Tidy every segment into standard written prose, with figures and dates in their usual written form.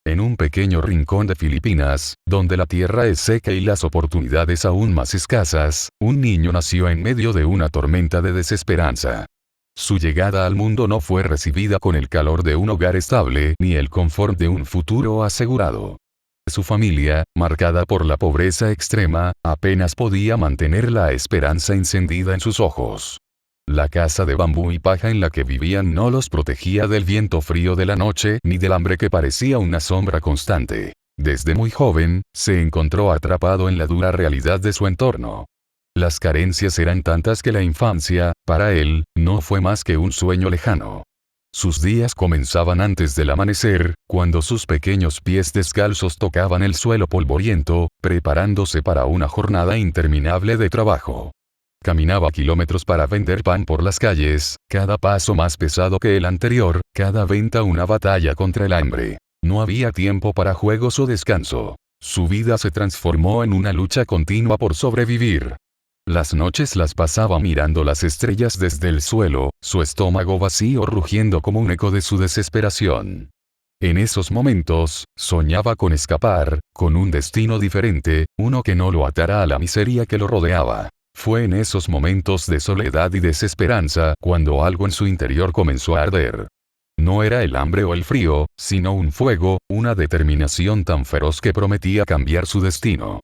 En un pequeño rincón de Filipinas, donde la tierra es seca y las oportunidades aún más escasas, un niño nació en medio de una tormenta de desesperanza. Su llegada al mundo no fue recibida con el calor de un hogar estable ni el confort de un futuro asegurado. Su familia, marcada por la pobreza extrema, apenas podía mantener la esperanza encendida en sus ojos. La casa de bambú y paja en la que vivían no los protegía del viento frío de la noche ni del hambre que parecía una sombra constante. Desde muy joven, se encontró atrapado en la dura realidad de su entorno. Las carencias eran tantas que la infancia, para él, no fue más que un sueño lejano. Sus días comenzaban antes del amanecer, cuando sus pequeños pies descalzos tocaban el suelo polvoriento, preparándose para una jornada interminable de trabajo. Caminaba kilómetros para vender pan por las calles, cada paso más pesado que el anterior, cada venta una batalla contra el hambre. No había tiempo para juegos o descanso. Su vida se transformó en una lucha continua por sobrevivir. Las noches las pasaba mirando las estrellas desde el suelo, su estómago vacío rugiendo como un eco de su desesperación. En esos momentos, soñaba con escapar, con un destino diferente, uno que no lo atara a la miseria que lo rodeaba. Fue en esos momentos de soledad y desesperanza cuando algo en su interior comenzó a arder. No era el hambre o el frío, sino un fuego, una determinación tan feroz que prometía cambiar su destino.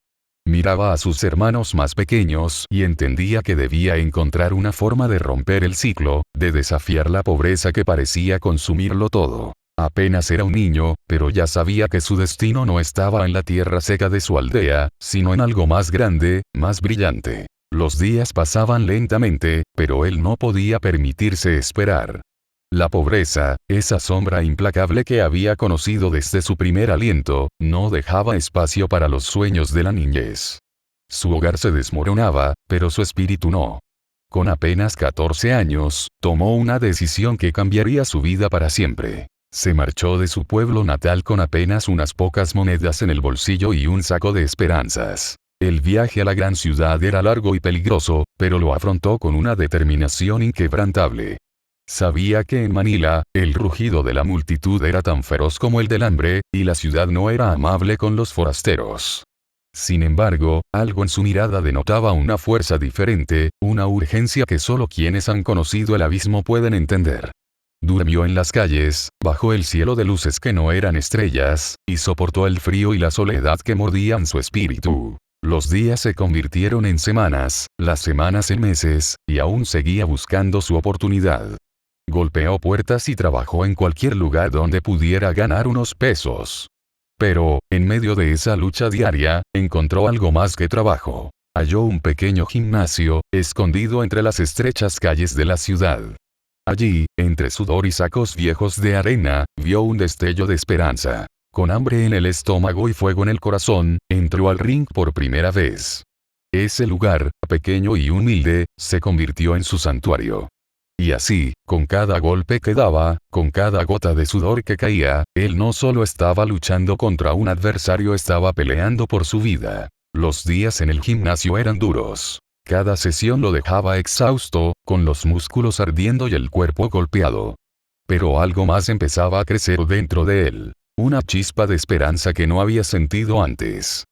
Miraba a sus hermanos más pequeños y entendía que debía encontrar una forma de romper el ciclo, de desafiar la pobreza que parecía consumirlo todo. Apenas era un niño, pero ya sabía que su destino no estaba en la tierra seca de su aldea, sino en algo más grande, más brillante. Los días pasaban lentamente, pero él no podía permitirse esperar. La pobreza, esa sombra implacable que había conocido desde su primer aliento, no dejaba espacio para los sueños de la niñez. Su hogar se desmoronaba, pero su espíritu no. Con apenas 14 años, tomó una decisión que cambiaría su vida para siempre. Se marchó de su pueblo natal con apenas unas pocas monedas en el bolsillo y un saco de esperanzas. El viaje a la gran ciudad era largo y peligroso, pero lo afrontó con una determinación inquebrantable. Sabía que en Manila, el rugido de la multitud era tan feroz como el del hambre, y la ciudad no era amable con los forasteros. Sin embargo, algo en su mirada denotaba una fuerza diferente, una urgencia que solo quienes han conocido el abismo pueden entender. Durmió en las calles, bajo el cielo de luces que no eran estrellas, y soportó el frío y la soledad que mordían su espíritu. Los días se convirtieron en semanas, las semanas en meses, y aún seguía buscando su oportunidad. Golpeó puertas y trabajó en cualquier lugar donde pudiera ganar unos pesos. Pero, en medio de esa lucha diaria, encontró algo más que trabajo. Halló un pequeño gimnasio, escondido entre las estrechas calles de la ciudad. Allí, entre sudor y sacos viejos de arena, vio un destello de esperanza. Con hambre en el estómago y fuego en el corazón, entró al ring por primera vez. Ese lugar, pequeño y humilde, se convirtió en su santuario. Y así, con cada golpe que daba, con cada gota de sudor que caía, él no solo estaba luchando contra un adversario, estaba peleando por su vida. Los días en el gimnasio eran duros. Cada sesión lo dejaba exhausto, con los músculos ardiendo y el cuerpo golpeado. Pero algo más empezaba a crecer dentro de él. Una chispa de esperanza que no había sentido antes.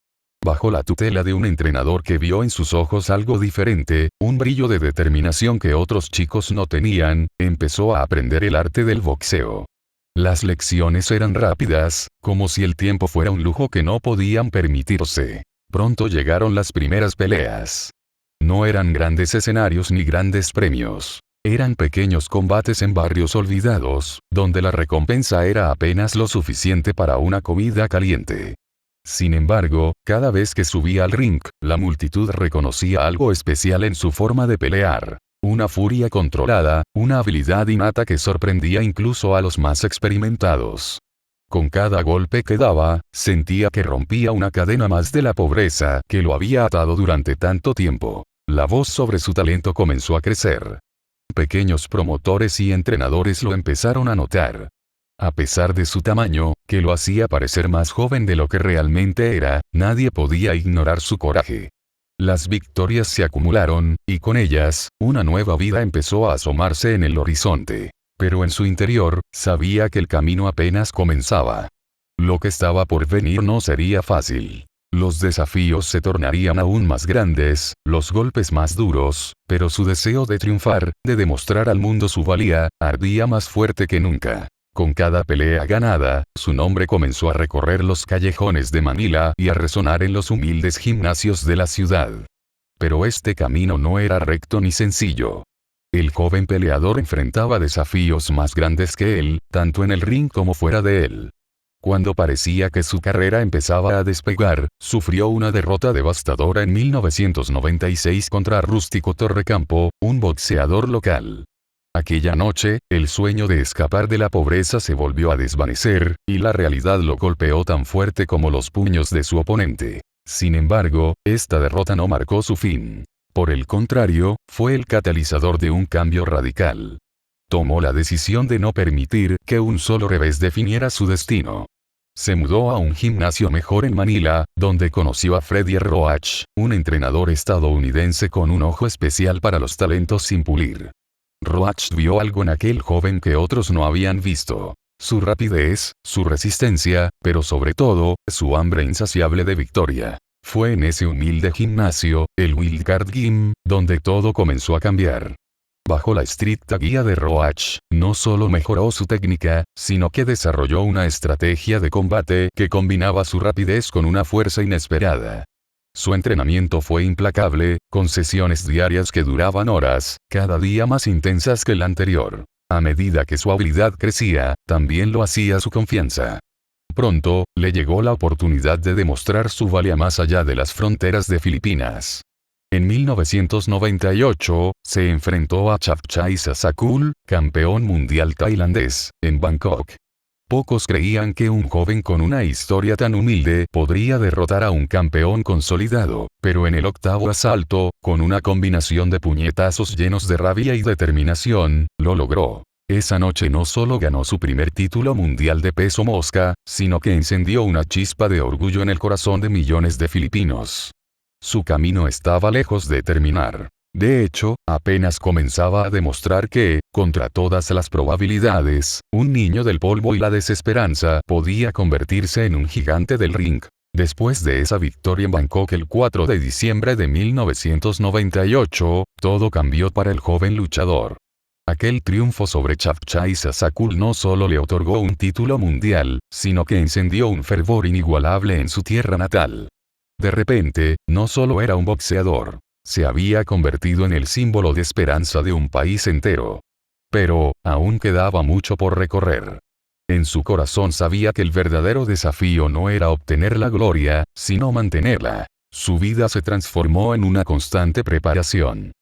Bajo la tutela de un entrenador que vio en sus ojos algo diferente, un brillo de determinación que otros chicos no tenían, empezó a aprender el arte del boxeo. Las lecciones eran rápidas, como si el tiempo fuera un lujo que no podían permitirse. Pronto llegaron las primeras peleas. No eran grandes escenarios ni grandes premios. Eran pequeños combates en barrios olvidados, donde la recompensa era apenas lo suficiente para una comida caliente. Sin embargo, cada vez que subía al ring, la multitud reconocía algo especial en su forma de pelear. Una furia controlada, una habilidad innata que sorprendía incluso a los más experimentados. Con cada golpe que daba, sentía que rompía una cadena más de la pobreza que lo había atado durante tanto tiempo. La voz sobre su talento comenzó a crecer. Pequeños promotores y entrenadores lo empezaron a notar. A pesar de su tamaño, que lo hacía parecer más joven de lo que realmente era, nadie podía ignorar su coraje. Las victorias se acumularon, y con ellas, una nueva vida empezó a asomarse en el horizonte. Pero en su interior, sabía que el camino apenas comenzaba. Lo que estaba por venir no sería fácil. Los desafíos se tornarían aún más grandes, los golpes más duros, pero su deseo de triunfar, de demostrar al mundo su valía, ardía más fuerte que nunca. Con cada pelea ganada, su nombre comenzó a recorrer los callejones de Manila y a resonar en los humildes gimnasios de la ciudad. Pero este camino no era recto ni sencillo. El joven peleador enfrentaba desafíos más grandes que él, tanto en el ring como fuera de él. Cuando parecía que su carrera empezaba a despegar, sufrió una derrota devastadora en 1996 contra Rústico Torrecampo, un boxeador local. Aquella noche, el sueño de escapar de la pobreza se volvió a desvanecer, y la realidad lo golpeó tan fuerte como los puños de su oponente. Sin embargo, esta derrota no marcó su fin. Por el contrario, fue el catalizador de un cambio radical. Tomó la decisión de no permitir que un solo revés definiera su destino. Se mudó a un gimnasio mejor en Manila, donde conoció a Freddie Roach, un entrenador estadounidense con un ojo especial para los talentos sin pulir. Roach vio algo en aquel joven que otros no habían visto. Su rapidez, su resistencia, pero sobre todo, su hambre insaciable de victoria. Fue en ese humilde gimnasio, el Wildcard Gym, donde todo comenzó a cambiar. Bajo la estricta guía de Roach, no solo mejoró su técnica, sino que desarrolló una estrategia de combate que combinaba su rapidez con una fuerza inesperada. Su entrenamiento fue implacable, con sesiones diarias que duraban horas, cada día más intensas que el anterior. A medida que su habilidad crecía, también lo hacía su confianza. Pronto, le llegó la oportunidad de demostrar su valía más allá de las fronteras de Filipinas. En 1998, se enfrentó a Chapchai Sasakul, campeón mundial tailandés, en Bangkok. Pocos creían que un joven con una historia tan humilde podría derrotar a un campeón consolidado, pero en el octavo asalto, con una combinación de puñetazos llenos de rabia y determinación, lo logró. Esa noche no solo ganó su primer título mundial de peso mosca, sino que encendió una chispa de orgullo en el corazón de millones de filipinos. Su camino estaba lejos de terminar. De hecho, apenas comenzaba a demostrar que, contra todas las probabilidades, un niño del polvo y la desesperanza podía convertirse en un gigante del ring. Después de esa victoria en Bangkok el 4 de diciembre de 1998, todo cambió para el joven luchador. Aquel triunfo sobre Chapchai Sasakul no solo le otorgó un título mundial, sino que encendió un fervor inigualable en su tierra natal. De repente, no solo era un boxeador. Se había convertido en el símbolo de esperanza de un país entero. Pero, aún quedaba mucho por recorrer. En su corazón sabía que el verdadero desafío no era obtener la gloria, sino mantenerla. Su vida se transformó en una constante preparación.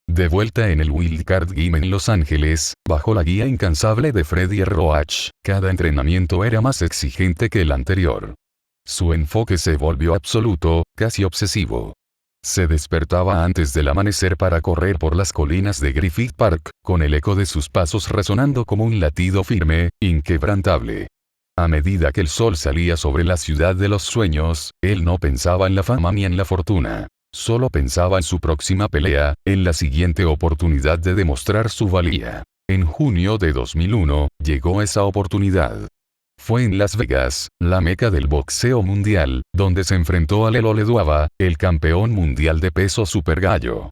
De vuelta en el Wildcard Gym en Los Ángeles, bajo la guía incansable de Freddie Roach, cada entrenamiento era más exigente que el anterior. Su enfoque se volvió absoluto, casi obsesivo. Se despertaba antes del amanecer para correr por las colinas de Griffith Park, con el eco de sus pasos resonando como un latido firme, inquebrantable. A medida que el sol salía sobre la ciudad de los sueños, él no pensaba en la fama ni en la fortuna. Solo pensaba en su próxima pelea, en la siguiente oportunidad de demostrar su valía. En junio de 2001, llegó esa oportunidad. Fue en Las Vegas, la meca del boxeo mundial, donde se enfrentó a Lelo Leduava, el campeón mundial de peso supergallo.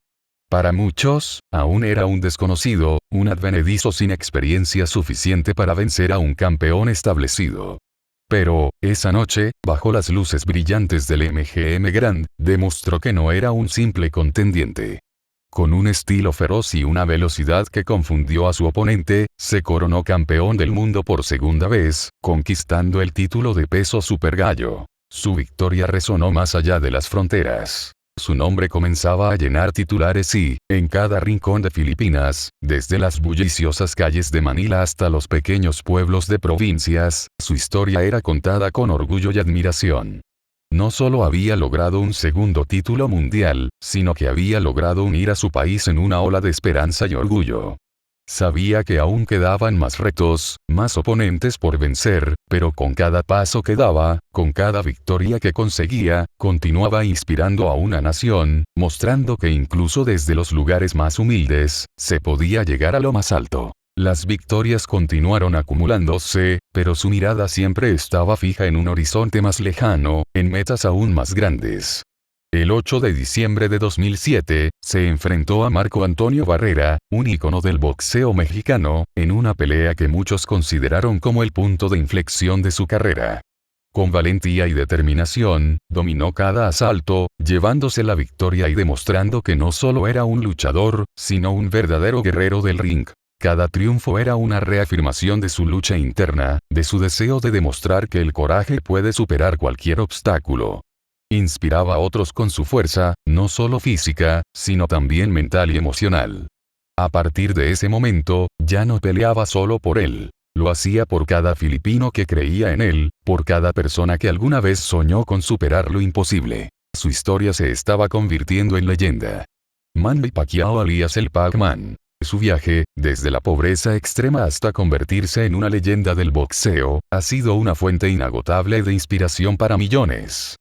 Para muchos, aún era un desconocido, un advenedizo sin experiencia suficiente para vencer a un campeón establecido. Pero, esa noche, bajo las luces brillantes del MGM Grand, demostró que no era un simple contendiente. Con un estilo feroz y una velocidad que confundió a su oponente, se coronó campeón del mundo por segunda vez, conquistando el título de peso supergallo. Su victoria resonó más allá de las fronteras. Su nombre comenzaba a llenar titulares y, en cada rincón de Filipinas, desde las bulliciosas calles de Manila hasta los pequeños pueblos de provincias, su historia era contada con orgullo y admiración. No solo había logrado un segundo título mundial, sino que había logrado unir a su país en una ola de esperanza y orgullo. Sabía que aún quedaban más retos, más oponentes por vencer, pero con cada paso que daba, con cada victoria que conseguía, continuaba inspirando a una nación, mostrando que incluso desde los lugares más humildes, se podía llegar a lo más alto. Las victorias continuaron acumulándose, pero su mirada siempre estaba fija en un horizonte más lejano, en metas aún más grandes. El 8 de diciembre de 2007, se enfrentó a Marco Antonio Barrera, un ícono del boxeo mexicano, en una pelea que muchos consideraron como el punto de inflexión de su carrera. Con valentía y determinación, dominó cada asalto, llevándose la victoria y demostrando que no solo era un luchador, sino un verdadero guerrero del ring. Cada triunfo era una reafirmación de su lucha interna, de su deseo de demostrar que el coraje puede superar cualquier obstáculo. Inspiraba a otros con su fuerza, no solo física, sino también mental y emocional. A partir de ese momento, ya no peleaba solo por él. Lo hacía por cada filipino que creía en él, por cada persona que alguna vez soñó con superar lo imposible. Su historia se estaba convirtiendo en leyenda. Manny Pacquiao alias el Pac-Man. Su viaje, desde la pobreza extrema hasta convertirse en una leyenda del boxeo, ha sido una fuente inagotable de inspiración para millones.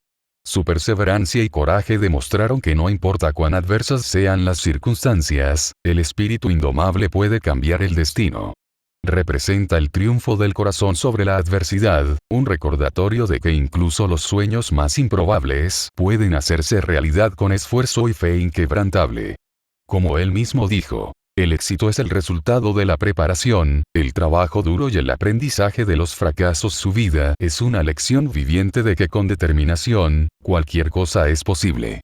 Su perseverancia y coraje demostraron que no importa cuán adversas sean las circunstancias, el espíritu indomable puede cambiar el destino. Representa el triunfo del corazón sobre la adversidad, un recordatorio de que incluso los sueños más improbables pueden hacerse realidad con esfuerzo y fe inquebrantable. Como él mismo dijo, el éxito es el resultado de la preparación, el trabajo duro y el aprendizaje de los fracasos. Su vida es una lección viviente de que con determinación, cualquier cosa es posible.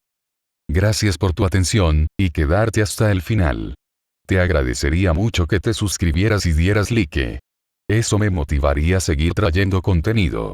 Gracias por tu atención, y quedarte hasta el final. Te agradecería mucho que te suscribieras y dieras like. Eso me motivaría a seguir trayendo contenido.